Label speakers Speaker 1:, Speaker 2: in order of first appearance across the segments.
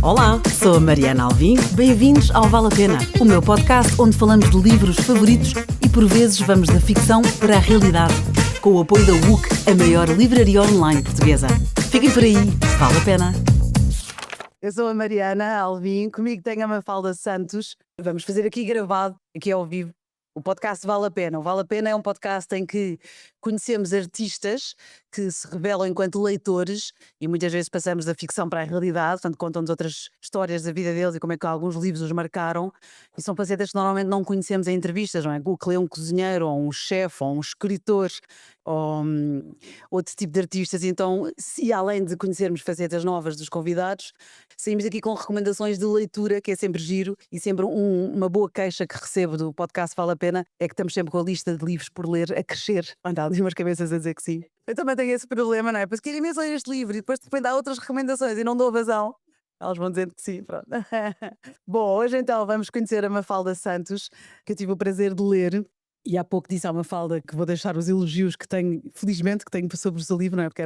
Speaker 1: Olá, sou a Mariana Alvim. Bem-vindos ao Vale a Pena, o meu podcast onde falamos de livros favoritos e por vezes vamos da ficção para a realidade. Com o apoio da WUC, a maior livraria online portuguesa. Fiquem por aí, vale a pena. Eu sou a Mariana Alvim, comigo tem a Mafalda Santos. Vamos fazer aqui gravado, aqui ao vivo, o podcast Vale a Pena. O Vale a Pena é um podcast em que conhecemos artistas que se revelam enquanto leitores e muitas vezes passamos da ficção para a realidade, portanto contam-nos outras histórias da vida deles e como é que alguns livros os marcaram. E são facetas que normalmente não conhecemos em entrevistas, não é? O que lê um cozinheiro, ou um chefe, ou um escritor, ou outro tipo de artistas. Então, se além de conhecermos facetas novas dos convidados, saímos aqui com recomendações de leitura, que é sempre giro, e sempre uma boa queixa que recebo do podcast Vale a Pena é que estamos sempre com a lista de livros por ler a crescer. Anda ali umas cabeças a dizer que sim. Eu também tenho esse problema, não é? Porque quero imenso ler este livro e depois de repente há outras recomendações e não dou vazão. Elas vão dizendo que sim, pronto. Bom, hoje então vamos conhecer a Mafalda Santos, que eu tive o prazer de ler. E há pouco disse à Mafalda que vou deixar os elogios que tenho, felizmente, que tenho sobre o seu livro, não é? Porque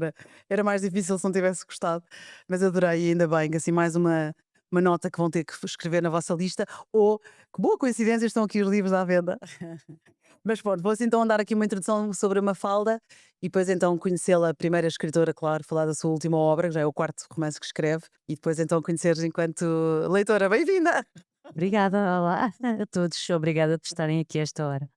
Speaker 1: era mais difícil se não tivesse gostado. Mas adorei, e ainda bem, que assim mais uma nota que vão ter que escrever na vossa lista. Ou, que boa coincidência, estão aqui os livros à venda. Mas pronto, vou assim então dar aqui uma introdução sobre a Mafalda e depois então conhecê-la, a primeira escritora, claro, falar da sua última obra, que já é o quarto romance que escreve, e depois então conhecer enquanto leitora. Bem-vinda!
Speaker 2: Obrigada, olá a todos, obrigada por estarem aqui a esta hora.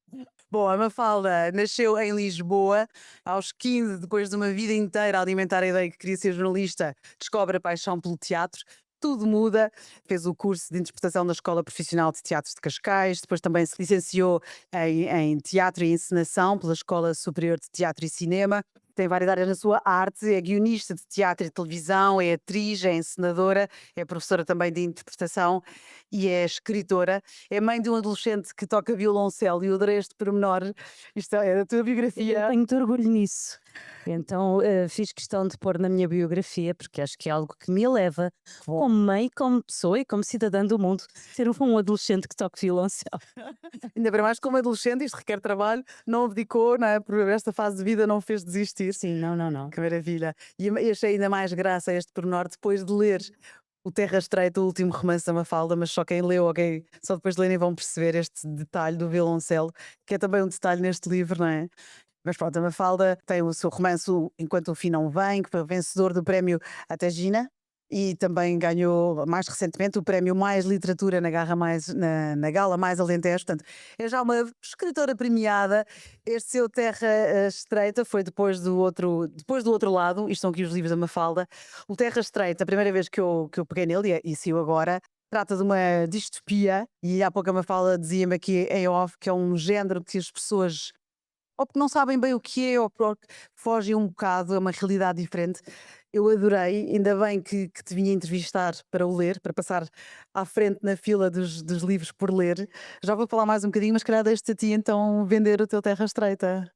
Speaker 1: Bom, a Mafalda nasceu em Lisboa, aos 15, depois de uma vida inteira a alimentar a ideia que queria ser jornalista, descobre a paixão pelo teatro. Tudo muda, fez o curso de interpretação da Escola Profissional de Teatros de Cascais, depois também se licenciou em Teatro e Encenação pela Escola Superior de Teatro e Cinema. Tem várias áreas na sua arte, é guionista de teatro e televisão, é atriz, é encenadora, é professora também de interpretação e é escritora. É mãe de um adolescente que toca violoncelo e eu adorei este pormenor. Isto é da tua
Speaker 2: Eu
Speaker 1: biografia.
Speaker 2: tenho muito orgulho nisso. Então fiz questão de pôr na minha biografia, porque acho que é algo que me eleva como mãe, como pessoa e como cidadã do mundo, ser um adolescente que toca violoncelo.
Speaker 1: Ainda para mais como adolescente, isto requer trabalho, não abdicou, não é? Por esta fase de vida não fez desistir.
Speaker 2: Sim, não.
Speaker 1: Que maravilha. E achei ainda mais graça a este pormenor depois de ler o Terra Estreita, o último romance da Mafalda, mas só quem leu, ok, só depois de lerem vão perceber este detalhe do violoncelo, que é também um detalhe neste livro, não é? Mas pronto, a Mafalda tem o seu romance Enquanto o Fim Não Vem, que foi o vencedor do prémio Atagina e também ganhou mais recentemente o prémio Mais Literatura na Gala Mais Alentejo. Portanto, é já uma escritora premiada. Este seu Terra Estreita foi depois do outro lado, isto são aqui os livros da Mafalda. O Terra Estreita, a primeira vez que eu peguei nele, e saiu agora, trata de uma distopia, e há pouco a Mafalda dizia-me aqui em off que é um género que as pessoas ou porque não sabem bem o que é, ou porque fogem um bocado a uma realidade diferente. Eu adorei, ainda bem que te vinha entrevistar para o ler, para passar à frente na fila dos livros por ler. Já vou falar mais um bocadinho, mas se calhar deixo-te a ti então vender o teu Terra Estreita.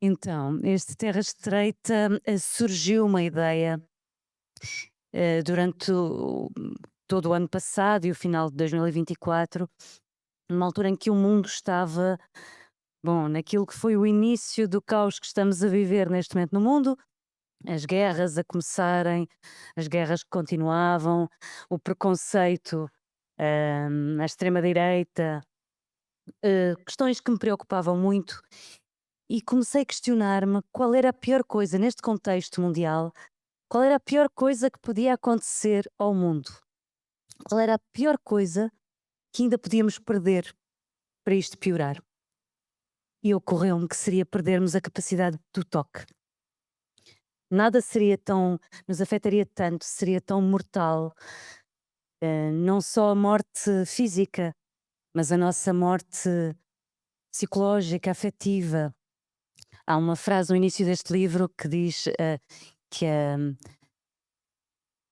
Speaker 2: Então, este Terra Estreita surgiu uma ideia durante todo o ano passado e o final de 2024, numa altura em que o mundo estava, bom, naquilo que foi o início do caos que estamos a viver neste momento no mundo, as guerras a começarem, as guerras que continuavam, o preconceito, a extrema-direita, questões que me preocupavam muito e comecei a questionar-me qual era a pior coisa neste contexto mundial, qual era a pior coisa que podia acontecer ao mundo, qual era a pior coisa que ainda podíamos perder para isto piorar. E ocorreu-me que seria perdermos a capacidade do toque. Nada seria tão, nos afetaria tanto, seria tão mortal, não só a morte física, mas a nossa morte psicológica, afetiva. Há uma frase no início deste livro que diz que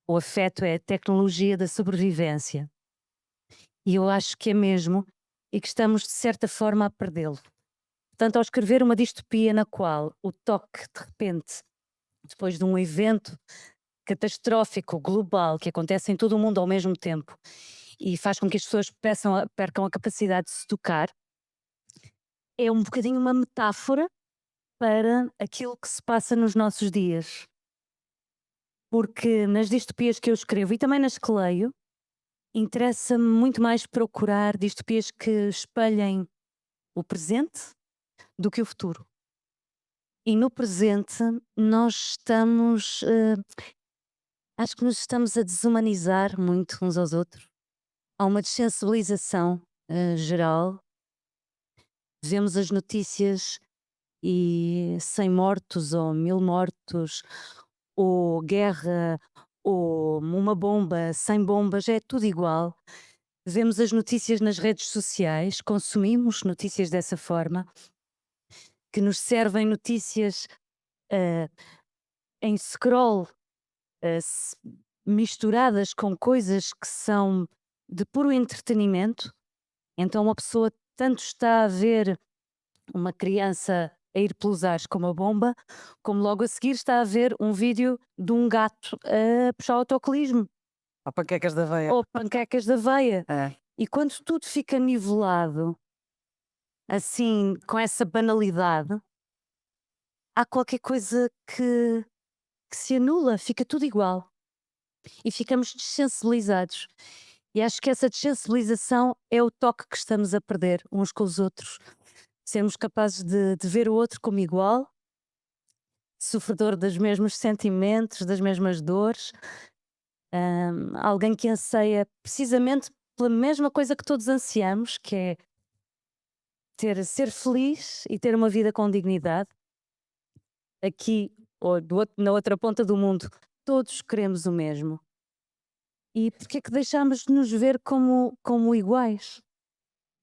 Speaker 2: o afeto é a tecnologia da sobrevivência. E eu acho que é mesmo, e que estamos de certa forma a perdê-lo. Portanto, ao escrever uma distopia na qual o toque, de repente, depois de um evento catastrófico, global, que acontece em todo o mundo ao mesmo tempo e faz com que as pessoas percam a capacidade de se tocar, é um bocadinho uma metáfora para aquilo que se passa nos nossos dias. porque nas distopias que eu escrevo e também nas que leio, interessa-me muito mais procurar distopias que espelhem o presente do que o futuro. E no presente nós estamos, acho que nos estamos a desumanizar muito uns aos outros. Há uma desensibilização, geral. Vemos as notícias e 100 mortos ou 1000 mortos, ou guerra, ou uma bomba, 100 bombas, é tudo igual. Vemos as notícias nas redes sociais, consumimos notícias dessa forma, que nos servem notícias, eh, em scroll, misturadas com coisas que são de puro entretenimento. Então uma pessoa tanto está a ver uma criança a ir pelos ares com uma bomba, como logo a seguir está a ver um vídeo de um gato a puxar o autocolismo
Speaker 1: Há panquecas da veia.
Speaker 2: ou panquecas da veia.
Speaker 1: É.
Speaker 2: E quando tudo fica nivelado, assim, com essa banalidade, há qualquer coisa que se anula, fica tudo igual. E ficamos desensibilizados. E acho que essa desensibilização é o toque que estamos a perder uns com os outros. Sermos capazes de ver o outro como igual, sofredor dos mesmos sentimentos, das mesmas dores, alguém que anseia precisamente pela mesma coisa que todos ansiamos, que é ser feliz e ter uma vida com dignidade. Aqui ou na outra ponta do mundo, todos queremos o mesmo. E porque é que deixamos de nos ver como iguais?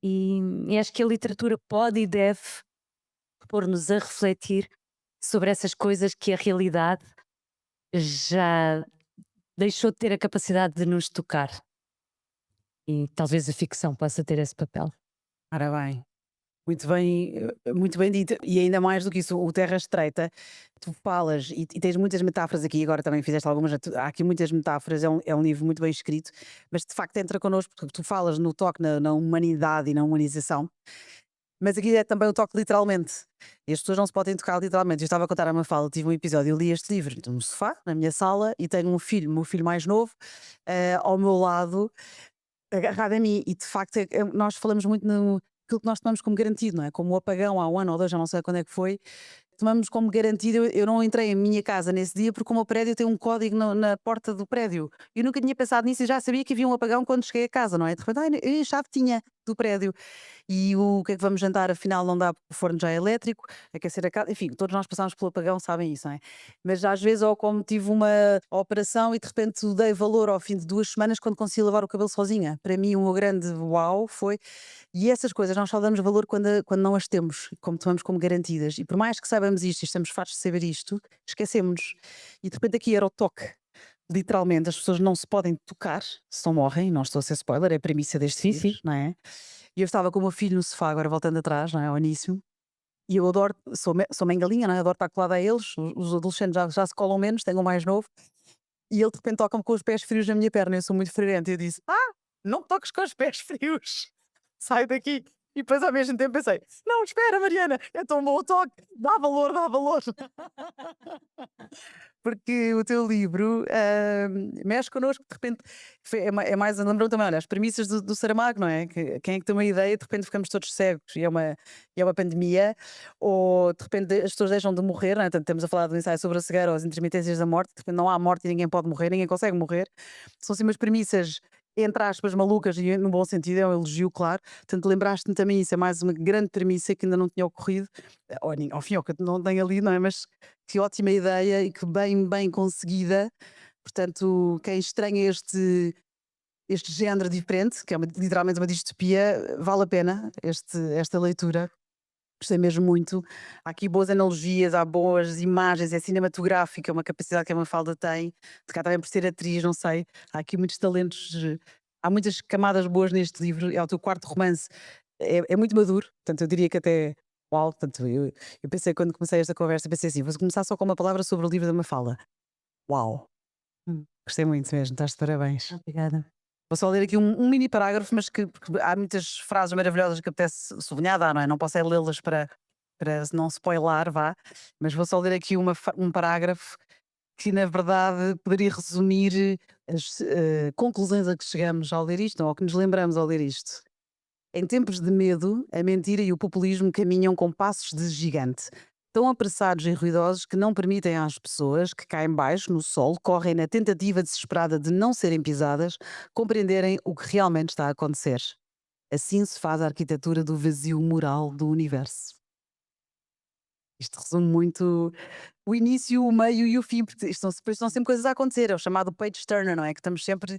Speaker 2: E acho que a literatura pode e deve pôr-nos a refletir sobre essas coisas que a realidade já deixou de ter a capacidade de nos tocar. E talvez a ficção possa ter esse papel.
Speaker 1: Ora bem, muito bem dito. E ainda mais do que isso, o Terra Estreita, tu falas e tens muitas metáforas aqui, agora também fizeste algumas, há aqui muitas metáforas, é um livro muito bem escrito, mas de facto entra connosco porque tu falas no toque na humanidade e na humanização, mas aqui é também o toque literalmente. E as pessoas não se podem tocar literalmente. Eu estava a contar a Mafalda, tive um episódio, eu li este livro no sofá, na minha sala, e tenho um filho, meu filho mais novo, ao meu lado, agarrado a mim, e de facto nós falamos muito no aquilo que nós tomamos como garantido, não é? Como o apagão há um ano ou dois, já não sei quando é que foi, tomamos como garantido. Eu não entrei em minha casa nesse dia porque o meu prédio tem um código na porta do prédio. Eu nunca tinha pensado nisso e já sabia que havia um apagão quando cheguei a casa, não é? De repente, a chave tinha do prédio. E o que é que vamos jantar? Afinal, não dá porque o forno já é elétrico, aquecer a casa. Enfim, todos nós passamos pelo apagão, sabem isso, não é? Mas às vezes, ou como tive uma operação e de repente dei valor ao fim de 2 semanas quando consegui lavar o cabelo sozinha. Para mim, o meu grande uau foi. E essas coisas nós só damos valor quando não as temos, como tomamos como garantidas. E por mais que saibamos isto e estamos fartos de saber isto, esquecemos-nos. E de repente aqui era o toque. Literalmente, as pessoas não se podem tocar se não morrem. Não estou a ser spoiler, é a premissa deste
Speaker 2: Sim,
Speaker 1: livro, não é? E eu estava com o meu filho no sofá, agora voltando atrás, não é? Ao início. E eu adoro, sou mãe galinha, não é? Adoro estar colada a eles. Os adolescentes já se colam menos, tenho um mais novo. E ele de repente toca-me com os pés frios na minha perna. Eu sou muito friorenta. E eu disse: não me toques com os pés frios, sai daqui. E depois ao mesmo tempo pensei: não, espera, Mariana, é tão bom o toque, dá valor, dá valor. Porque o teu livro mexe connosco, de repente é mais, lembrou também, olha, as premissas do Saramago, não é? Quem é que tem uma ideia, de repente ficamos todos cegos e é uma pandemia, ou de repente as pessoas deixam de morrer, não é? Portanto, estamos a falar do ensaio sobre a cegueira ou as intermitências da morte, de repente não há morte e ninguém pode morrer, ninguém consegue morrer. São assim umas premissas, entre aspas, malucas, e no bom sentido, é um elogio, claro. Portanto, lembraste-me também isso, é mais uma grande premissa que ainda não tinha ocorrido, ao fim, ao que não tenho ali, não é? Mas que ótima ideia e que bem conseguida. Portanto, quem estranha este género diferente, que é literalmente uma distopia, vale a pena esta leitura. Gostei mesmo muito. Há aqui boas analogias, há boas imagens, é cinematográfica, é uma capacidade que a Mafalda tem, de cá também por ser atriz, não sei. Há aqui muitos talentos, há muitas camadas boas neste livro. É o teu quarto romance, é muito maduro, portanto eu diria que até. Uau, portanto, eu pensei quando comecei esta conversa, pensei assim: vou começar só com uma palavra sobre o livro da Mafalda. Uau, gostei muito mesmo, estás de parabéns.
Speaker 2: obrigada.
Speaker 1: Vou só ler aqui um mini parágrafo, mas porque há muitas frases maravilhosas que apetece sublinhar, não é? Não posso é lê-las para não spoiler, vá. Mas vou só ler aqui um parágrafo que na verdade poderia resumir as conclusões a que chegamos ao ler isto, ou que nos lembramos ao ler isto. Em tempos de medo, a mentira e o populismo caminham com passos de gigante. Tão apressados e ruidosos que não permitem às pessoas que cá em baixo, no solo, correm na tentativa desesperada de não serem pisadas, compreenderem o que realmente está a acontecer. Assim se faz a arquitetura do vazio moral do universo. Isto resume muito o início, o meio e o fim, porque depois estão sempre coisas a acontecer. É o chamado page turner, não é? Que estamos sempre.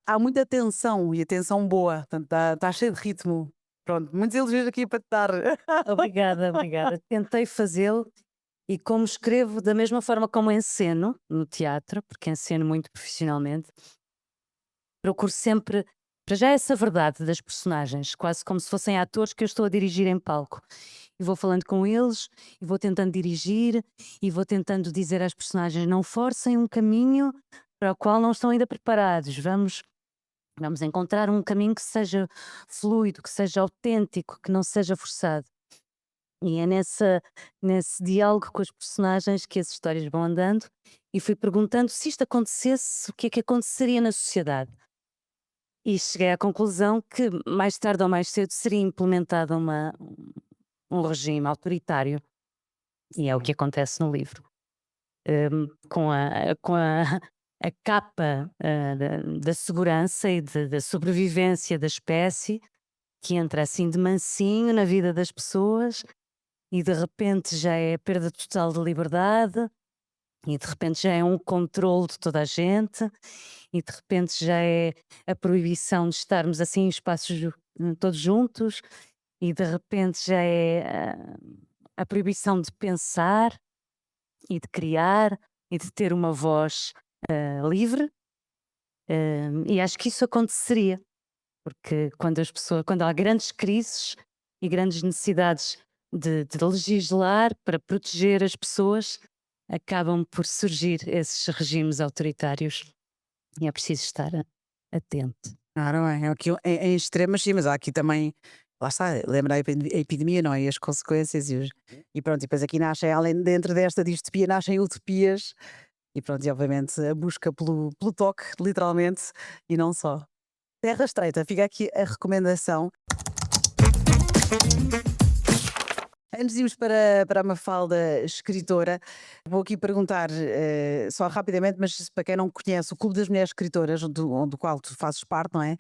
Speaker 1: Há muita tensão e a tensão boa, portanto, está cheio de ritmo. Pronto, muitos elogios aqui para te dar.
Speaker 2: Obrigada, obrigada. Tentei fazê-lo e como escrevo da mesma forma como enceno no teatro, porque enceno muito profissionalmente, procuro sempre, para já essa verdade das personagens, quase como se fossem atores que eu estou a dirigir em palco. E vou falando com eles, e vou tentando dirigir, e vou tentando dizer às personagens: não forcem um caminho para o qual não estão ainda preparados. Vamos encontrar um caminho que seja fluido, que seja autêntico, que não seja forçado. E é nesse diálogo com as personagens que as histórias vão andando, e fui perguntando se isto acontecesse, o que é que aconteceria na sociedade. E cheguei à conclusão que mais tarde ou mais cedo seria implementado um regime autoritário, e é o que acontece no livro. Com a capa da segurança e da sobrevivência da espécie, que entra assim de mansinho na vida das pessoas, e de repente já é a perda total de liberdade, e de repente já é um controle de toda a gente, e de repente já é a proibição de estarmos assim em espaços todos juntos, e de repente já é a proibição de pensar e de criar e de ter uma voz livre. E acho que isso aconteceria, porque quando há grandes crises e grandes necessidades de legislar para proteger as pessoas, acabam por surgir esses regimes autoritários e é preciso estar atento.
Speaker 1: Claro, é aqui em extremas, sim, mas há aqui também, lá está, lembra a epidemia, não é? E as consequências e pronto, e depois aqui nascem, além dentro desta distopia, nascem utopias e pronto, e obviamente a busca pelo toque, literalmente, e não só. Terra Estreita, fica aqui a recomendação. Antes de irmos para a Mafalda, escritora, vou aqui perguntar, só rapidamente, mas para quem não conhece, o Clube das Mulheres Escritoras, do qual tu fazes parte, não é?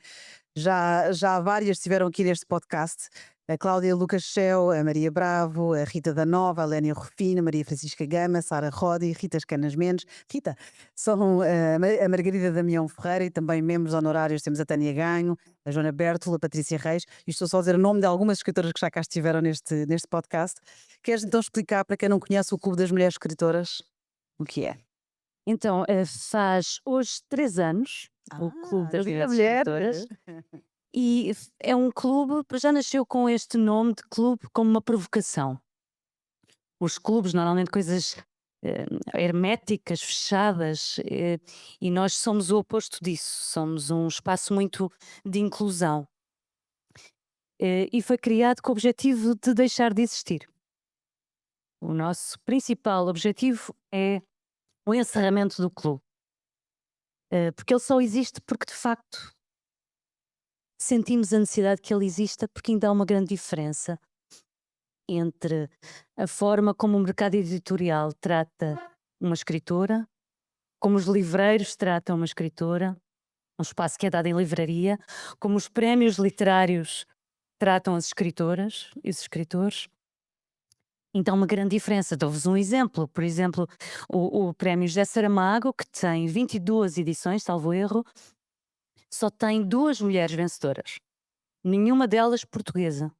Speaker 1: Já várias estiveram aqui neste podcast. A Cláudia Lucas Cheu, a Maria Bravo, a Rita da Nova, a Lénia Rufino, a Maria Francisca Gama, Sara Rodi, Rita Escanas Mendes. Rita, são a Margarida Damião Ferreira e também membros honorários temos a Tânia Ganho, a Joana Bertolo, a Patrícia Reis. E estou só a dizer o nome de algumas escritoras que já cá estiveram neste podcast. Queres então explicar para quem não conhece o Clube das Mulheres Escritoras o que é?
Speaker 2: Então, faz hoje 3 anos o Clube das
Speaker 1: Dia da
Speaker 2: Mulheres
Speaker 1: Mulher.
Speaker 2: Escritoras. E é um clube, já nasceu com este nome de clube como uma provocação. Os clubes, normalmente coisas herméticas, fechadas, e nós somos o oposto disso, somos um espaço muito de inclusão. E foi criado com o objetivo de deixar de existir. O nosso principal objetivo é o encerramento do clube. Porque ele só existe porque de facto sentimos a necessidade que ele exista, porque ainda há uma grande diferença entre a forma como o mercado editorial trata uma escritora, como os livreiros tratam uma escritora, um espaço que é dado em livraria, como os prémios literários tratam as escritoras e os escritores. Então, uma grande diferença. Dou-vos um exemplo. Por exemplo, o prémio José Saramago, que tem 22 edições, salvo erro, só tem 2 mulheres vencedoras. Nenhuma delas portuguesa.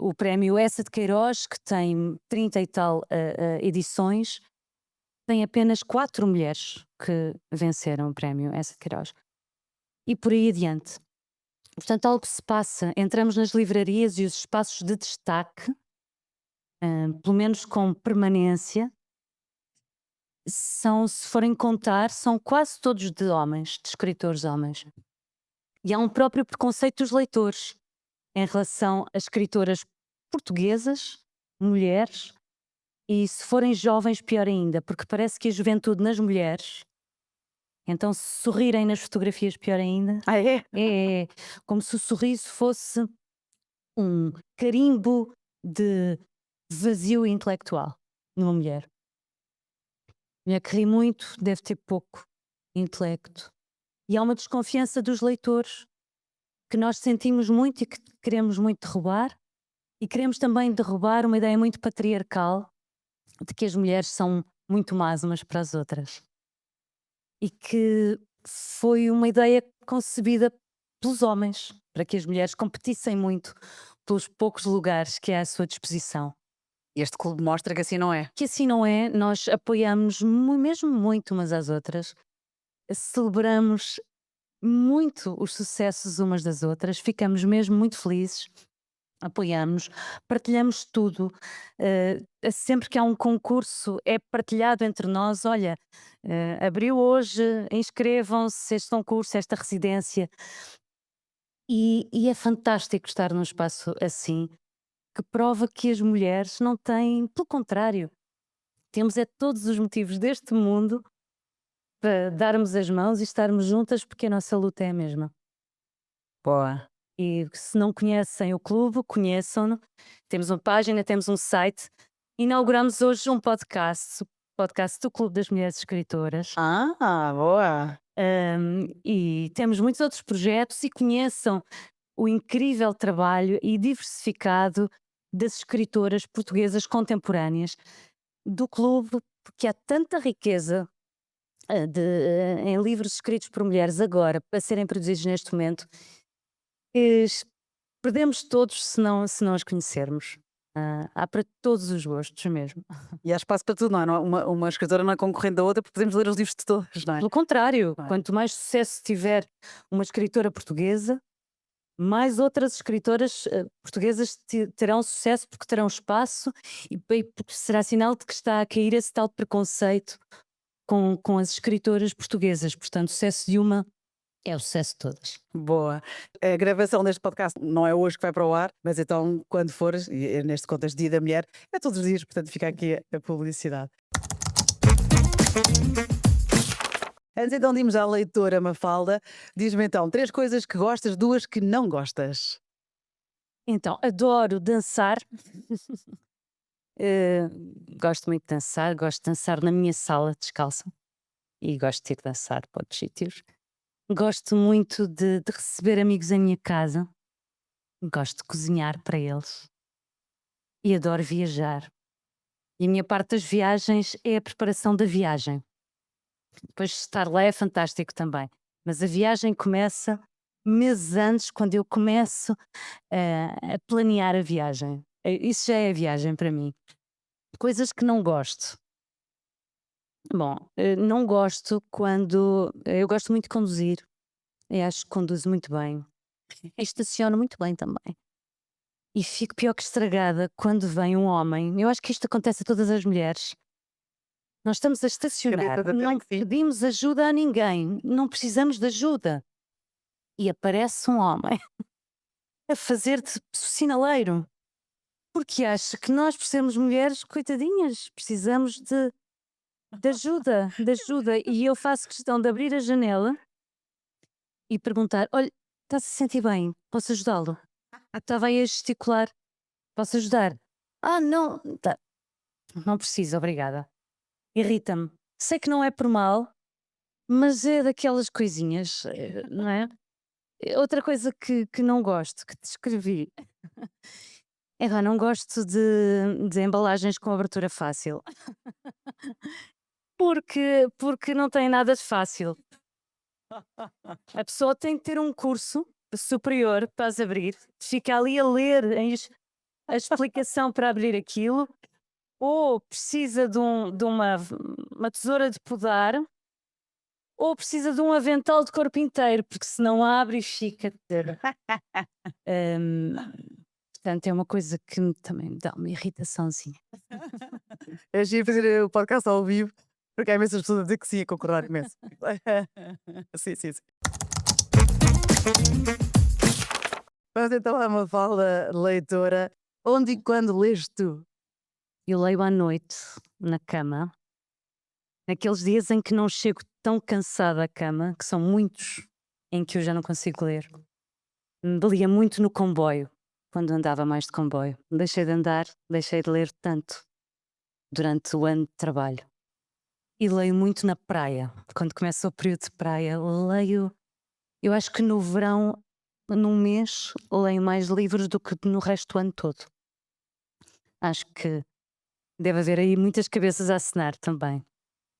Speaker 2: O prémio Essa de Queiroz, que tem 30 e tal edições, tem apenas 4 mulheres que venceram o prémio Essa de Queiroz. E por aí adiante. Portanto, algo se passa. Entramos nas livrarias e os espaços de destaque, pelo menos com permanência, se forem contar, são quase todos de homens, de escritores homens. E há um próprio preconceito dos leitores em relação a escritoras portuguesas, mulheres, E se forem jovens, pior ainda, porque parece que a juventude nas mulheres, então se sorrirem nas fotografias, pior ainda.
Speaker 1: Ah, é?
Speaker 2: É como se o sorriso fosse um carimbo de vazio intelectual numa mulher. Mulher que ri muito deve ter pouco intelecto. E há uma desconfiança dos leitores que nós sentimos muito e que queremos muito derrubar, e queremos também derrubar uma ideia muito patriarcal de que as mulheres são muito más umas para as outras. E que foi uma ideia concebida pelos homens, para que as mulheres competissem muito pelos poucos lugares que há à sua disposição.
Speaker 1: Este clube mostra que assim não é.
Speaker 2: Que assim não é, nós apoiamos mesmo muito umas às outras, celebramos muito os sucessos umas das outras, ficamos mesmo muito felizes, apoiamos, partilhamos tudo. Sempre que há um concurso é partilhado entre nós. Olha, abriu hoje, inscrevam-se este concurso, esta residência. E é fantástico estar num espaço assim, que prova que as mulheres não têm, pelo contrário, temos todos os motivos deste mundo para darmos as mãos e estarmos juntas, porque a nossa luta é a mesma.
Speaker 1: Boa.
Speaker 2: E se não conhecem o clube, conheçam-no. Temos uma página, temos um site. Inauguramos hoje um podcast, o podcast do Clube das Mulheres Escritoras.
Speaker 1: Boa.
Speaker 2: E temos muitos outros projetos, e conheçam o incrível trabalho e diversificado das escritoras portuguesas contemporâneas do clube, porque há tanta riqueza em livros escritos por mulheres agora, para serem produzidos neste momento, que perdemos todos se não os conhecermos. Há para todos os gostos mesmo.
Speaker 1: E há espaço para tudo, não é? Uma escritora não é concorrente da outra, porque podemos ler os livros de todas, não é?
Speaker 2: Pelo contrário,
Speaker 1: Não é?
Speaker 2: quanto mais sucesso tiver uma escritora portuguesa, mais outras escritoras portuguesas terão sucesso, porque terão espaço e porque será sinal de que está a cair esse tal preconceito com as escritoras portuguesas. Portanto, o sucesso de uma é o sucesso de todas.
Speaker 1: Boa. A gravação deste podcast não é hoje que vai para o ar, mas então, quando fores, e é neste contexto Dia da Mulher, é todos os dias, portanto fica aqui a publicidade. Antes então de irmos à leitora, Mafalda, diz-me então 3 coisas que gostas, 2 que não gostas.
Speaker 2: Então, adoro dançar. Gosto muito de dançar, gosto de dançar na minha sala descalça e gosto de ir dançar para outros sítios. Gosto muito de receber amigos em minha casa, gosto de cozinhar para eles e adoro viajar. E a minha parte das viagens é a preparação da viagem. Depois de estar lá é fantástico também, mas a viagem começa meses antes, quando eu começo a planear a viagem. Isso já é a viagem para mim. Coisas que não gosto. Bom, não gosto quando. Eu gosto muito de conduzir. Eu acho que conduzo muito bem. E estaciono muito bem também. E fico pior que estragada quando vem um homem. Eu acho que isto acontece a todas as mulheres. Nós estamos a estacionar,
Speaker 1: Acredito
Speaker 2: não
Speaker 1: que sim.
Speaker 2: pedimos ajuda a ninguém, não precisamos de ajuda. E aparece um homem a fazer de sinaleiro. Porque acha que nós, por sermos mulheres, coitadinhas, precisamos de ajuda, de ajuda. E eu faço questão de abrir a janela e perguntar: olha, está-se a sentir bem? Posso ajudá-lo? Estava aí a gesticular. Posso ajudar? Não, tá. Não preciso, obrigada. Irrita-me. Sei que não é por mal, mas é daquelas coisinhas, não é? Outra coisa que não gosto, que te escrevi. Não gosto de embalagens com abertura fácil. Porque não tem nada de fácil. A pessoa tem que ter um curso superior para as abrir, fica ali a ler a explicação para abrir aquilo, ou precisa de uma tesoura de podar, ou precisa de um avental de corpo inteiro, porque senão abre e fica. Portanto, é uma coisa que também me dá uma irritaçãozinha.
Speaker 1: É giro fazer o podcast ao vivo, porque há imensas pessoas a dizer que sim, a concordar imenso. Sim, sim, sim. Vamos então à Mafalda, leitora. Onde e quando lês tu?
Speaker 2: Eu leio à noite, na cama, naqueles dias em que não chego tão cansada à cama, que são muitos em que eu já não consigo ler. Lia muito no comboio, quando andava mais de comboio. Deixei de andar, deixei de ler tanto durante o ano de trabalho. E leio muito na praia. Quando começa o período de praia, leio. Eu acho que no verão, num mês, leio mais livros do que no resto do ano todo. Acho que deve haver aí muitas cabeças a acenar também.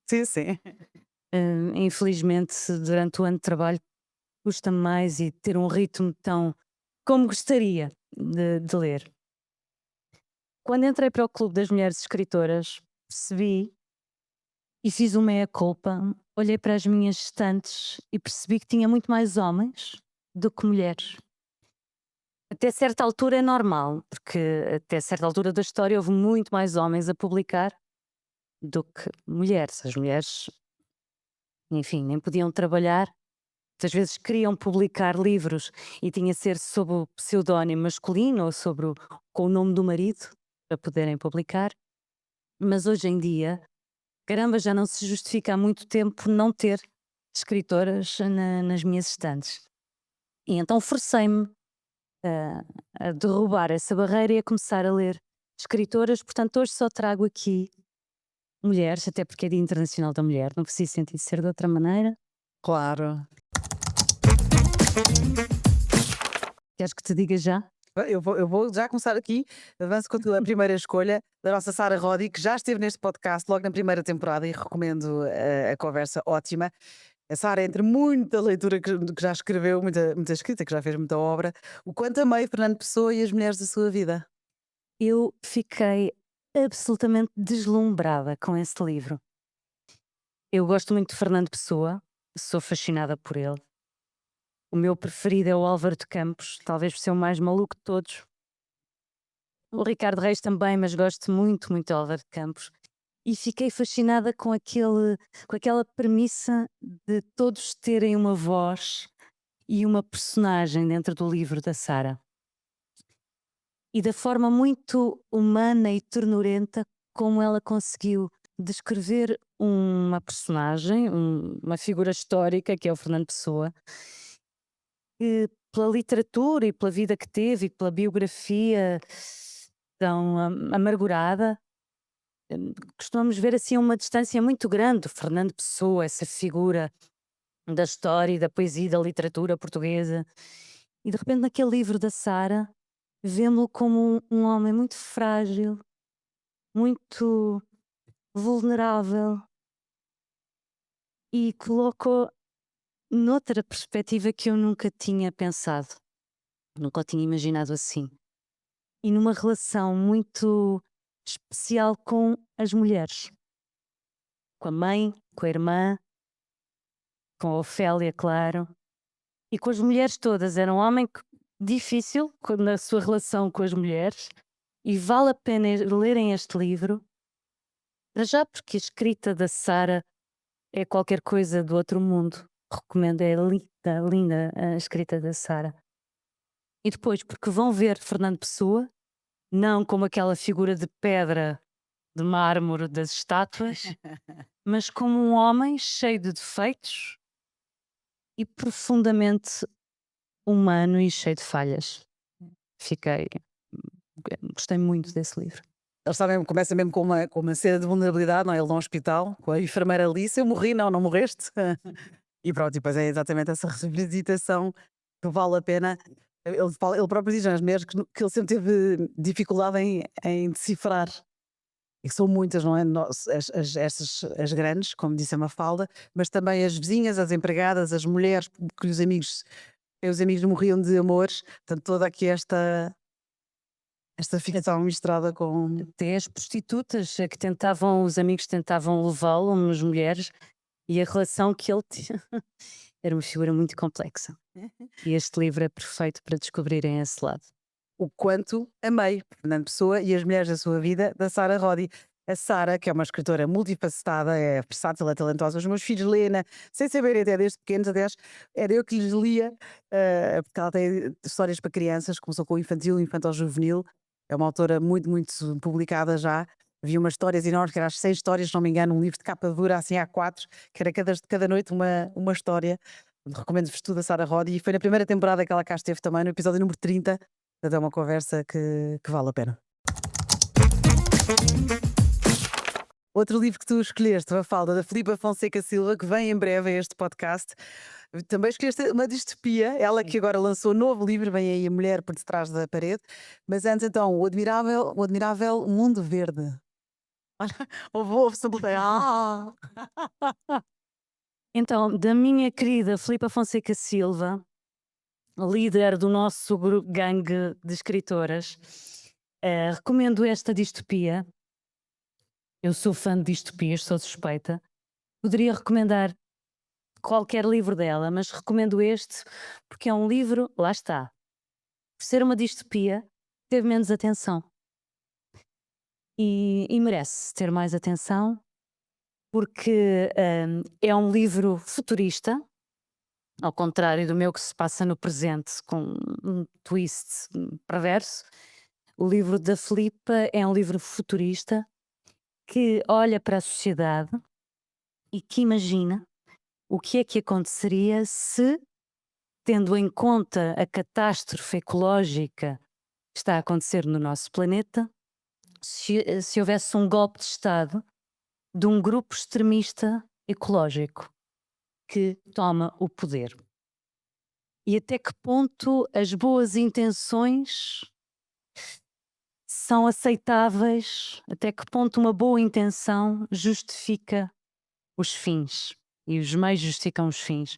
Speaker 1: Sim, sim.
Speaker 2: Infelizmente, durante o ano de trabalho, custa mais e ter um ritmo tão como gostaria de ler. Quando entrei para o Clube das Mulheres Escritoras, percebi e fiz uma meia-culpa, olhei para as minhas estantes e percebi que tinha muito mais homens do que mulheres. Até certa altura é normal, porque até certa altura da história houve muito mais homens a publicar do que mulheres. As mulheres, enfim, nem podiam trabalhar. Muitas vezes queriam publicar livros e tinha de ser sob o pseudónimo masculino ou com o nome do marido para poderem publicar. Mas hoje em dia, caramba, já não se justifica há muito tempo não ter escritoras nas minhas estantes. E então forcei-me a derrubar essa barreira e a começar a ler escritoras. Portanto, hoje só trago aqui mulheres, até porque é Dia Internacional da Mulher, não preciso sentir ser de outra maneira.
Speaker 1: Claro.
Speaker 2: Queres que te diga já?
Speaker 1: Eu vou já começar aqui. Avanço com a primeira escolha da nossa Sara Roddy, que já esteve neste podcast logo na primeira temporada e recomendo a conversa ótima. A Sara, entre muita leitura que já escreveu, muita escrita, que já fez muita obra, o quanto amei Fernando Pessoa e as mulheres da sua vida.
Speaker 2: Eu fiquei absolutamente deslumbrada com esse livro. Eu gosto muito de Fernando Pessoa, sou fascinada por ele. O meu preferido é o Álvaro de Campos, talvez por ser o mais maluco de todos. O Ricardo Reis também, mas gosto muito, muito de Álvaro de Campos. E fiquei fascinada com aquela premissa de todos terem uma voz e uma personagem dentro do livro da Sara. E da forma muito humana e ternurenta como ela conseguiu descrever uma personagem, uma figura histórica, que é o Fernando Pessoa, que pela literatura e pela vida que teve e pela biografia tão amargurada, costumamos ver assim uma distância muito grande do Fernando Pessoa, essa figura da história e da poesia e da literatura portuguesa. E de repente naquele livro da Sara, vemos-lo como um homem muito frágil, muito vulnerável e colocou noutra perspectiva que eu nunca tinha pensado, nunca o tinha imaginado assim. E numa relação muito especial com as mulheres, com a mãe, com a irmã, com a Ofélia, claro, e com as mulheres todas. Era um homem difícil na sua relação com as mulheres e vale a pena lerem este livro, para já porque a escrita da Sara é qualquer coisa do outro mundo. Recomendo, é linda, linda a escrita da Sara. E depois porque vão ver Fernando Pessoa, não como aquela figura de pedra, de mármore das estátuas, mas como um homem cheio de defeitos e profundamente humano e cheio de falhas. Gostei muito desse livro.
Speaker 1: Ele está mesmo, começa mesmo com uma cena de vulnerabilidade, não é? Ele no hospital, com a enfermeira Alice, eu morri, não morreste? E pronto, e depois é exatamente essa revisitação que vale a pena. Ele próprio diz nas mulheres que ele sempre teve dificuldade em decifrar. E que são muitas, não é? As grandes, como disse a Mafalda, mas também as vizinhas, as empregadas, as mulheres que os amigos morriam de amores. Portanto, toda aqui esta ficção misturada com.
Speaker 2: Até as prostitutas os amigos tentavam levá-lo, umas mulheres, e a relação que ele tinha era uma figura muito complexa. E este livro é perfeito para descobrirem esse lado.
Speaker 1: O quanto amei Fernando Pessoa e as mulheres da sua vida, da Sara Roddy. A Sara, que é uma escritora multifacetada, é versátil, é talentosa. Os meus filhos lêem, sem saberem até desde pequenos, aliás, era eu que lhes lia, porque ela tem histórias para crianças, começou com o infantil, o infantil-juvenil. É uma autora muito, muito publicada já.
Speaker 3: havia umas histórias enormes, que eram as 6 histórias, se não me engano, um livro de capa dura, assim, A4, que era cada noite uma história. Recomendo-vos tudo a Sara Roddy, e foi na primeira temporada que ela cá esteve também, no episódio número 30. Portanto, é uma conversa que vale a pena. Outro livro que tu escolheste, Mafalda, da Filipa Fonseca Silva, que vem em breve a este podcast. Também escolheste uma distopia, ela que agora lançou um novo livro, vem aí A Mulher por Detrás da Parede. Mas antes, então, o admirável Mundo Verde. Ouve-se
Speaker 2: Então, da minha querida Filipa Fonseca Silva, líder do nosso gangue de escritoras, recomendo esta distopia. Eu sou fã de distopias, sou suspeita. Poderia recomendar qualquer livro dela, mas recomendo este porque é um livro, lá está, por ser uma distopia, teve menos atenção. E merece ter mais atenção, porque é um livro futurista, ao contrário do meu que se passa no presente, com um twist perverso. O livro da Filipa é um livro futurista que olha para a sociedade e que imagina o que é que aconteceria se, tendo em conta a catástrofe ecológica que está a acontecer no nosso planeta, se houvesse um golpe de Estado de um grupo extremista ecológico que toma o poder. E até que ponto as boas intenções são aceitáveis, até que ponto uma boa intenção justifica os fins e os meios justificam os fins.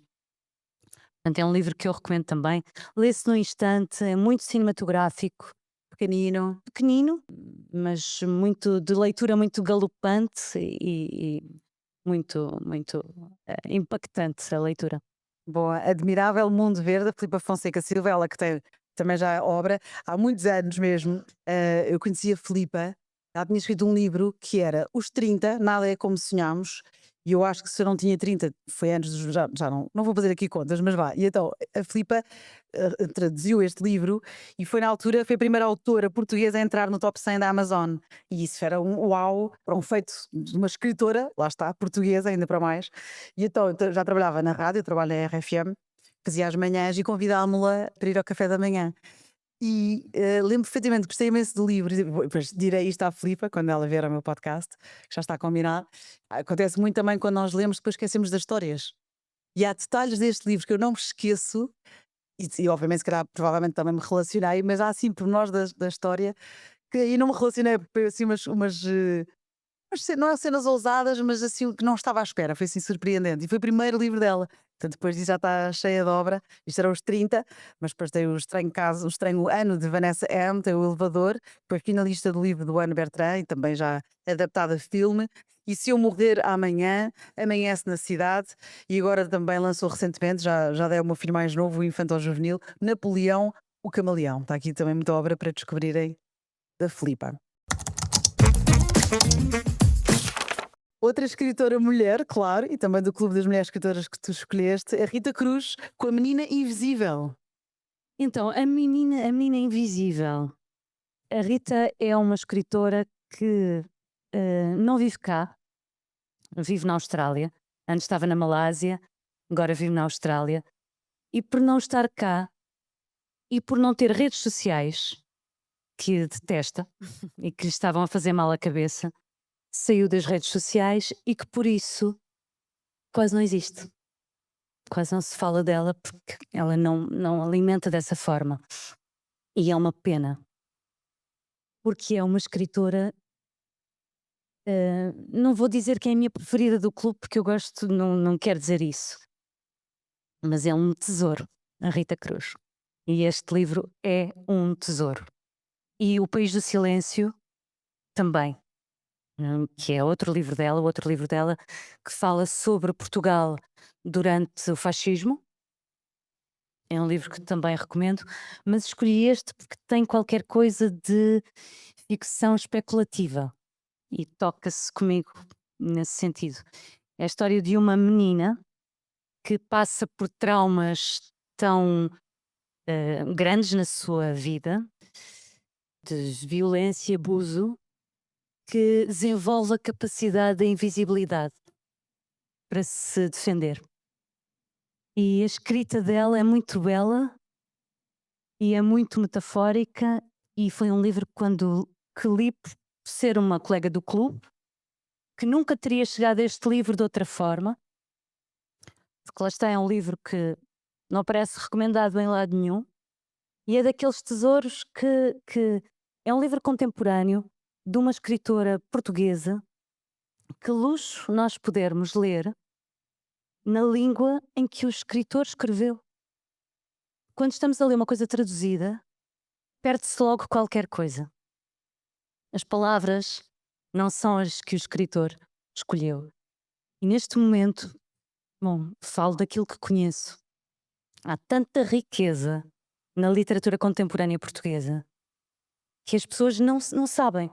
Speaker 2: Portanto, é um livro que eu recomendo também. Lê-se num instante, é muito cinematográfico, pequenino, mas muito de leitura muito galopante e muito impactante a leitura.
Speaker 3: Boa, Admirável Mundo Verde, a Filipa Fonseca Silva, ela que tem também já obra, há muitos anos mesmo. Eu conhecia a Filipa, ela tinha escrito um livro que era Os 30, Nada é Como Sonhamos, e eu acho que se eu não tinha 30, foi antes dos. Já não vou fazer aqui contas, mas vá. E então a Filipa traduziu este livro e foi na altura, foi a primeira autora portuguesa a entrar no top 100 da Amazon. E isso era um uau, para um feito de uma escritora, lá está, portuguesa, ainda para mais. E então eu já trabalhava na rádio, eu trabalho na RFM, fazia as manhãs e convidámo-la para ir ao café da manhã. E lembro perfeitamente, gostei imenso do livro, e depois direi isto à Filipa quando ela vier ao meu podcast, que já está combinado. Acontece muito também quando nós lemos, depois esquecemos das histórias. E há detalhes deste livro que eu não me esqueço, e obviamente, se calhar, provavelmente também me relacionei, mas há assim pormenores da história que aí não me relacionei, foi assim não é cenas ousadas, mas assim o que não estava à espera, foi assim surpreendente. E foi o primeiro livro dela. Portanto, depois disso já está cheia de obra. Isto era os 30, mas depois tem o estranho ano de Vanessa M, tem o Elevador, foi finalista do livro do Ano Bertrand e também já adaptado a filme. E Se Eu Morrer Amanhã, Amanhece na Cidade. E agora também lançou recentemente, já deu o meu filho mais novo, o infantil juvenil, Napoleão, o Camaleão. Está aqui também muita obra para descobrirem da Filipa. Outra escritora mulher, claro, e também do Clube das Mulheres Escritoras que tu escolheste, é Rita Cruz, com A Menina Invisível.
Speaker 2: Então, a menina invisível. A Rita é uma escritora que não vive cá, vive na Austrália. Antes estava na Malásia, agora vive na Austrália. E por não estar cá e por não ter redes sociais, que detesta e que lhe estavam a fazer mal à cabeça, saiu das redes sociais e que por isso quase não existe. Quase não se fala dela porque ela não alimenta dessa forma. E é uma pena. Porque é uma escritora, não vou dizer que é a minha preferida do clube, porque eu gosto, não quero dizer isso. Mas é um tesouro, a Rita Cruz. E este livro é um tesouro. E O País do Silêncio também, que é outro livro dela, que fala sobre Portugal durante o fascismo. É um livro que também recomendo, mas escolhi este porque tem qualquer coisa de ficção especulativa e toca-se comigo nesse sentido. É a história de uma menina que passa por traumas tão grandes na sua vida, de violência e abuso, que desenvolve a capacidade da invisibilidade para se defender. E a escrita dela é muito bela e é muito metafórica, e foi um livro que li por ser uma colega do clube, que nunca teria chegado a este livro de outra forma, porque lá está, é um livro que não aparece recomendado em lado nenhum, e é daqueles tesouros que é um livro contemporâneo de uma escritora portuguesa. Que luxo nós podermos ler na língua em que o escritor escreveu. Quando estamos a ler uma coisa traduzida, perde-se logo qualquer coisa. As palavras não são as que o escritor escolheu. E neste momento, bom, falo daquilo que conheço. Há tanta riqueza na literatura contemporânea portuguesa que as pessoas não sabem.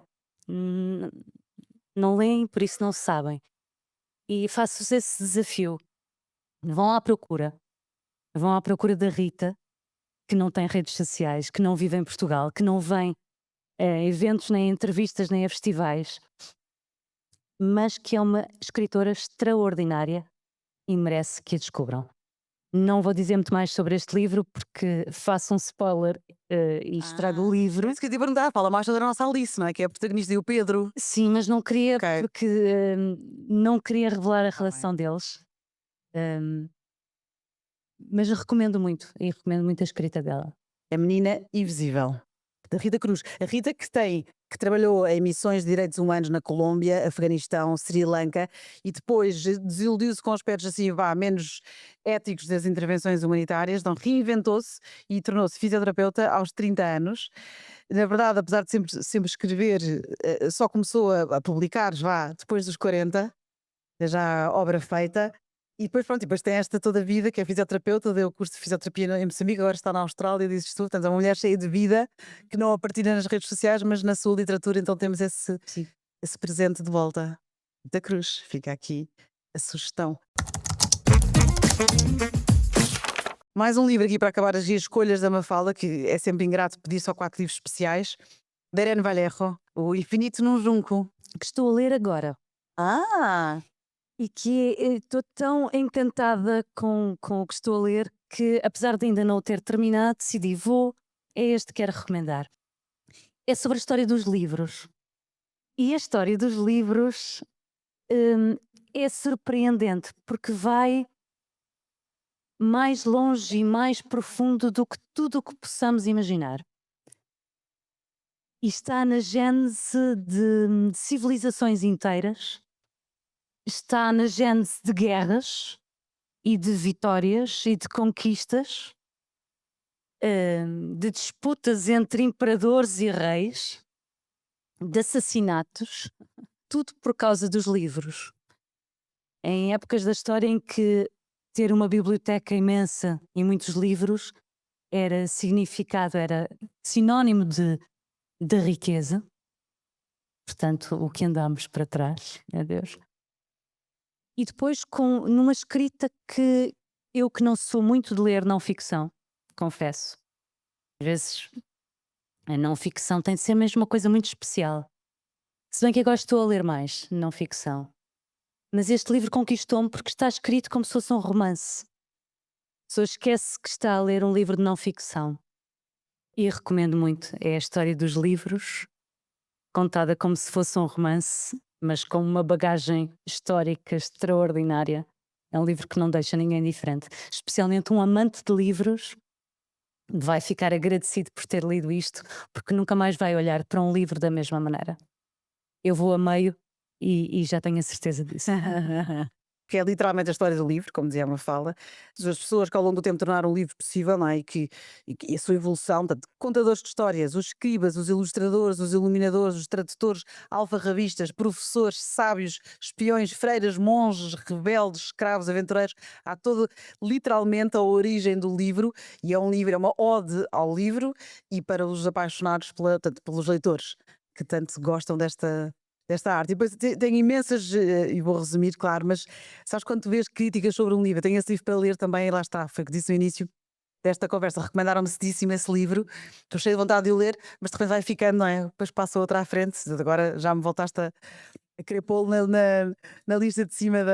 Speaker 2: Não leem, por isso não sabem. E faço-vos esse desafio. Vão à procura. Vão à procura da Rita, que não tem redes sociais, que não vive em Portugal, que não vem a eventos, nem a entrevistas, nem a festivais, mas que é uma escritora extraordinária e merece que a descubram. Não vou dizer muito mais sobre este livro porque faço um spoiler e estrago o livro.
Speaker 3: É isso que eu te ia perguntar, fala mais sobre a nossa Alice, não é? Que é a protagonista e o Pedro.
Speaker 2: Sim, mas não queria
Speaker 3: Ok.
Speaker 2: porque não queria revelar a relação deles. Hum, mas recomendo muito, e recomendo muito a escrita dela.
Speaker 3: A Menina Invisível, da Rita Cruz. A Rita que trabalhou em missões de direitos humanos na Colômbia, Afeganistão, Sri Lanka e depois desiludiu-se com aspectos assim, menos éticos das intervenções humanitárias, então reinventou-se e tornou-se fisioterapeuta aos 30 anos. Na verdade, apesar de sempre escrever, só começou a publicar, depois dos 40, já obra feita. E depois, pronto, depois tem esta toda a vida, que é fisioterapeuta, deu o curso de fisioterapia em Moçambique, agora está na Austrália, dizes tu, portanto é uma mulher cheia de vida, que não a partilha nas redes sociais, mas na sua literatura, então temos esse presente de volta. Da Cruz, fica aqui a sugestão. Mais um livro aqui para acabar as escolhas da Mafalda, que é sempre ingrato pedir só 4 livros especiais, da Irene Vallejo, O Infinito num Junco.
Speaker 2: Que estou a ler agora.
Speaker 3: Ah!
Speaker 2: E que estou tão encantada com o que estou a ler que, apesar de ainda não o ter terminado, decidi, é este que quero recomendar. É sobre a história dos livros. E a história dos livros é surpreendente, porque vai mais longe e mais profundo do que tudo o que possamos imaginar. E está na gênese de civilizações inteiras. Está na gênese de guerras e de vitórias e de conquistas, de disputas entre imperadores e reis, de assassinatos, tudo por causa dos livros. Em épocas da história em que ter uma biblioteca imensa e muitos livros era sinónimo de riqueza. Portanto, o que andamos para trás, meu Deus. E depois numa escrita que eu, que não sou muito de ler não ficção, confesso. Às vezes a não ficção tem de ser mesmo uma coisa muito especial. Se bem que agora estou a ler mais não ficção. Mas este livro conquistou-me porque está escrito como se fosse um romance. A pessoa esquece que está a ler um livro de não ficção. E recomendo muito. É a história dos livros, contada como se fosse um romance, mas com uma bagagem histórica extraordinária. É um livro que não deixa ninguém indiferente. Especialmente um amante de livros vai ficar agradecido por ter lido isto, porque nunca mais vai olhar para um livro da mesma maneira. Eu vou a meio e já tenho a certeza disso.
Speaker 3: Que é literalmente a história do livro, como dizia a Mafalda, as pessoas que ao longo do tempo tornaram o livro possível, não é? E a sua evolução, portanto, contadores de histórias, os escribas, os ilustradores, os iluminadores, os tradutores, alfarrabistas, professores, sábios, espiões, freiras, monges, rebeldes, escravos, aventureiros, há todo literalmente a origem do livro, e é um livro, é uma ode ao livro e para os apaixonados pelos leitores que tanto gostam desta arte. E depois tem imensas, e vou resumir, claro, mas sabes quando tu vês críticas sobre um livro, tenho esse livro para ler também, e lá está, foi o que disse no início, desta conversa, recomendaram-me cedíssimo esse livro. Estou cheia de vontade de o ler, mas de repente vai ficando, não é? Depois passa outra à frente. Agora já me voltaste a querer pô-lo na lista de cima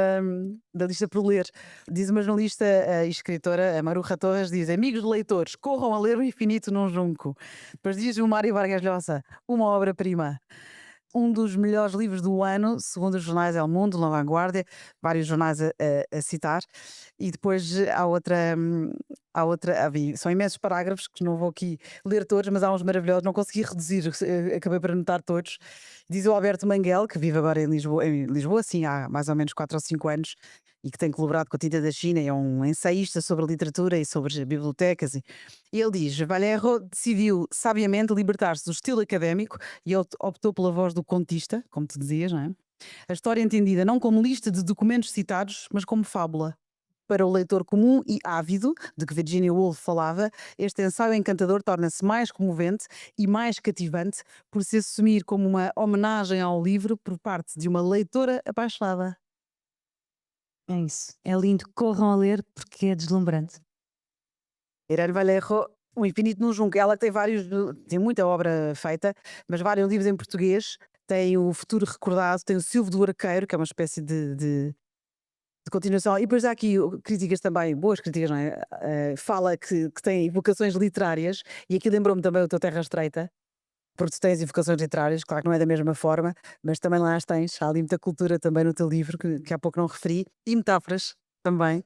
Speaker 3: da lista por ler. Diz uma jornalista e escritora, a Maruja Torres, diz: amigos leitores, corram a ler O Infinito num Junco. Depois diz o Mário Vargas Llosa, uma obra-prima. Um dos melhores livros do ano, segundo os jornais El Mundo, La Vanguardia, vários jornais a citar. E depois são imensos parágrafos que não vou aqui ler todos, mas há uns maravilhosos, não consegui reduzir, acabei por anotar todos. Diz o Alberto Manguel, que vive agora em Lisboa, sim, há mais ou menos 4 ou 5 anos, e que tem colaborado com a Tinta da China, é um ensaísta sobre literatura e sobre bibliotecas. E ele diz: Vallejo decidiu sabiamente libertar-se do estilo académico e optou pela voz do contista, como tu dizias, não é? A história entendida não como lista de documentos citados, mas como fábula. Para o leitor comum e ávido, de que Virginia Woolf falava, este ensaio encantador torna-se mais comovente e mais cativante por se assumir como uma homenagem ao livro por parte de uma leitora apaixonada.
Speaker 2: É isso. É lindo, corram a ler porque é deslumbrante.
Speaker 3: Irene Vallejo, O Infinito num Junco. Ela tem muita obra feita, mas vários livros em português. Tem o Futuro Recordado, tem o Silvo do Arqueiro, que é uma espécie de continuação. E depois há aqui críticas também, boas críticas, não é? Fala que tem evocações literárias, e aqui lembrou-me também o teu Terra Estreita, porque tu tens evocações literárias, claro que não é da mesma forma, mas também lá as tens. Há ali muita cultura também no teu livro, que há pouco não referi, e metáforas também.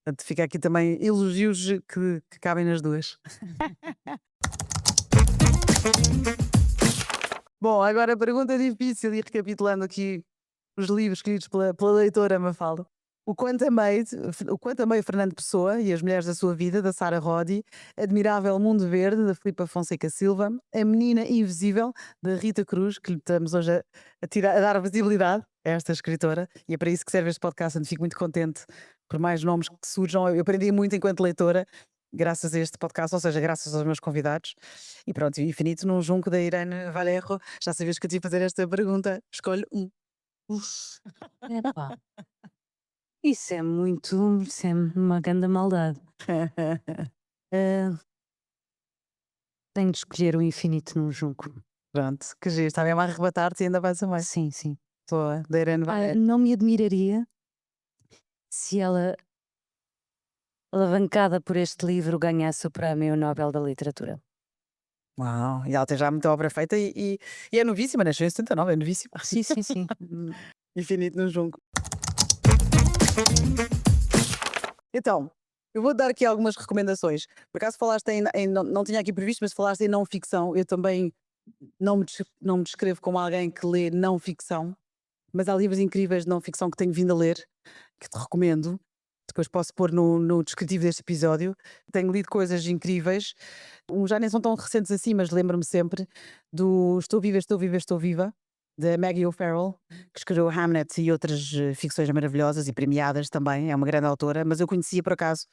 Speaker 3: Portanto, fica aqui também elogios que cabem nas duas. Bom, agora a pergunta difícil, e recapitulando aqui os livros escritos pela leitora Mafalda. O Quanto Amei Fernando Pessoa e as Mulheres da Sua Vida, da Sara Rodi. Admirável Mundo Verde, da Filipa Fonseca Silva. A Menina Invisível, da Rita Cruz, que lhe estamos hoje a dar visibilidade a esta escritora, e é para isso que serve este podcast, onde fico muito contente por mais nomes que surjam. Eu aprendi muito enquanto leitora, graças a este podcast, ou seja, graças aos meus convidados. E pronto, o Infinito num Junco, da Irene Vallejo. Já sabias que eu te ia fazer esta pergunta. Escolho um.
Speaker 2: Epá. Isso é uma grande maldade. Ah, tenho de escolher O Infinito num Junco.
Speaker 3: Pronto, que giro. Está mesmo a arrebatar-te e ainda vais a mais.
Speaker 2: Sim, sim.
Speaker 3: Boa, da Irene Vallejo.
Speaker 2: Não me admiraria se ela, alavancada por este livro, ganhasse o Prémio Nobel da Literatura.
Speaker 3: Uau, e ela tem já muita obra feita e é novíssima, nasceu em 79, é novíssima.
Speaker 2: Sim, sim, sim.
Speaker 3: Infinito num Junco. Então, eu vou dar aqui algumas recomendações. Por acaso falaste não tinha aqui previsto, mas falaste em não ficção. Eu também não me descrevo como alguém que lê não ficção, mas há livros incríveis de não ficção que tenho vindo a ler, que te recomendo. Depois posso pôr no descritivo deste episódio. Tenho lido coisas incríveis. Já nem são tão recentes assim, mas lembro-me sempre do Estou Viva, Estou Viva, Estou Viva, da Maggie O'Farrell, que escreveu Hamnet e outras ficções maravilhosas e premiadas também. É uma grande autora, mas eu conhecia por acaso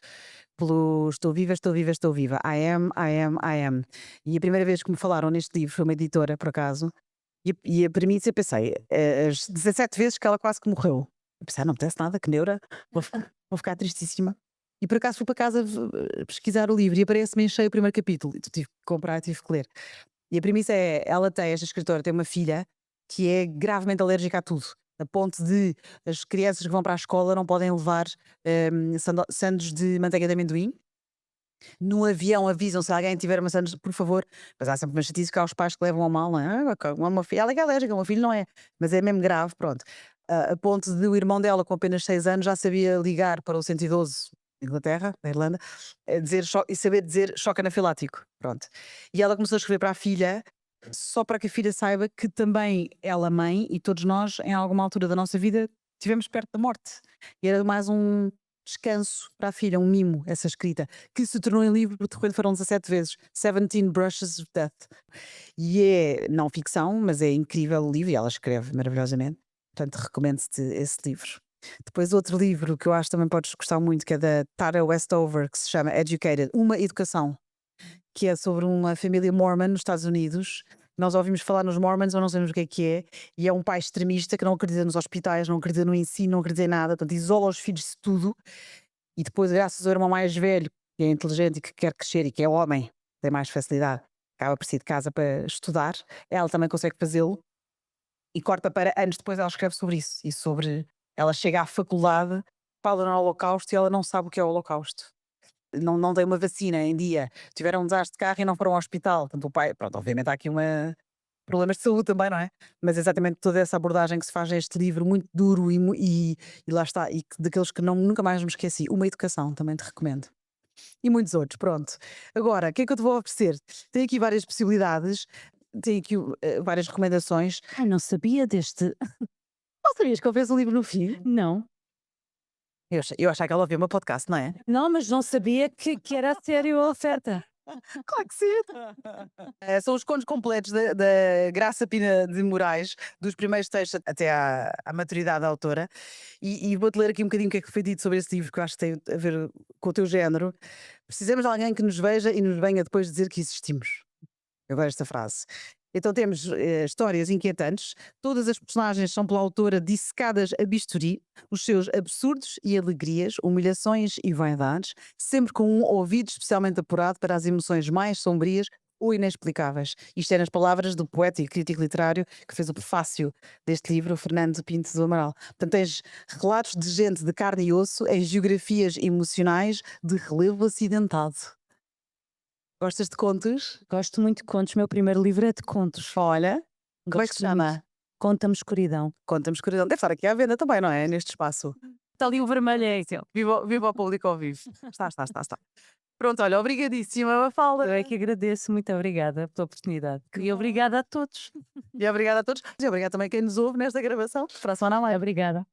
Speaker 3: pelo Estou Viva, Estou Viva, Estou Viva. I am, I am, I am. E a primeira vez que me falaram neste livro foi uma editora, por acaso. E a premissa, eu pensei, as 17 vezes que ela quase que morreu. Eu pensei, não me apetece nada, que neura, vou ficar tristíssima. E por acaso fui para casa pesquisar o livro e aparece-me em cheio o primeiro capítulo. E tive que comprar, tive que ler. E a premissa é, esta escritora tem uma filha que é gravemente alérgica a tudo. A ponto de as crianças que vão para a escola não podem levar sandes de manteiga de amendoim. No avião avisam se alguém tiver uma sandes, por favor. Mas há sempre uma chatice que há os pais que levam a mal, não é? Uma filha, ela é alérgica, o meu filho não é. Mas é mesmo grave, pronto. A ponto de o irmão dela, com apenas 6 anos, já sabia ligar para o 112 da Inglaterra, da Irlanda, e saber dizer choque anafilático. Pronto. E ela começou a escrever para a filha, só para que a filha saiba que também ela, mãe, e todos nós, em alguma altura da nossa vida, estivemos perto da morte. E era mais um descanso para a filha, um mimo, essa escrita, que se tornou em livro, porque de repente foram 17 vezes, 17 Brushes of Death. E é não ficção, mas é incrível o livro, e ela escreve maravilhosamente. Portanto, recomendo-te esse livro. Depois outro livro que eu acho que também podes gostar muito, que é da Tara Westover, que se chama Educated, Uma Educação, que é sobre uma família mormon nos Estados Unidos. Nós ouvimos falar nos Mormons, mas não sabemos o que é, e é um pai extremista que não acredita nos hospitais, não acredita no ensino, não acredita em nada, portanto isola os filhos de tudo, e depois, graças ao irmão mais velho, que é inteligente e que quer crescer e que é homem, tem mais facilidade, acaba por sair de casa para estudar, ela também consegue fazê-lo e corta para anos depois ela escreve sobre isso e sobre ela chega à faculdade, fala no Holocausto e ela não sabe o que é o Holocausto. Não tem uma vacina em dia, tiveram um desastre de carro e não foram ao hospital. Portanto, o pai, pronto, obviamente há aqui problemas de saúde também, não é? Mas exatamente toda essa abordagem que se faz neste livro, muito duro e lá está, e daqueles que nunca mais me esqueci. Uma Educação, também te recomendo. E muitos outros, pronto. Agora, o que é que eu te vou oferecer? Tem aqui várias possibilidades, tem aqui várias recomendações.
Speaker 2: Ai, não sabia deste.
Speaker 3: Não sabias que eu fiz um livro no fim?
Speaker 2: Não.
Speaker 3: Eu achava que ela ouvia o meu podcast, não é?
Speaker 2: Não, mas não sabia que era a sério a oferta.
Speaker 3: Claro que sim. São os contos completos da Graça Pina de Moraes, dos primeiros textos até à maturidade da autora. E vou-te ler aqui um bocadinho o que é que foi dito sobre esse livro, que eu acho que tem a ver com o teu género. Precisamos de alguém que nos veja e nos venha depois dizer que existimos. Eu adoro esta frase. Então temos histórias inquietantes, todas as personagens são pela autora dissecadas a bisturi, os seus absurdos e alegrias, humilhações e vaidades, sempre com um ouvido especialmente apurado para as emoções mais sombrias ou inexplicáveis. Isto é nas palavras do poeta e crítico literário que fez o prefácio deste livro, Fernando Pinto do Amaral. Portanto, tens relatos de gente de carne e osso em geografias emocionais de relevo acidentado. Gostas de contos?
Speaker 2: Gosto muito de contos. Meu primeiro livro é de contos.
Speaker 3: Olha, como é que se
Speaker 2: Gosto muito.
Speaker 3: chama?
Speaker 2: Conta-me escuridão.
Speaker 3: Conta-me escuridão. Deve estar aqui à venda também, não é? Neste espaço.
Speaker 2: Está ali o vermelho, é isso.
Speaker 3: Viva ao público ao vivo. Está. Pronto, olha, obrigadíssima, Mafalda.
Speaker 2: Eu é que agradeço. Muito obrigada pela oportunidade. E obrigada a todos.
Speaker 3: E obrigada a todos. E obrigada também a quem nos ouve nesta gravação. Para a semana a mais.
Speaker 2: Obrigada.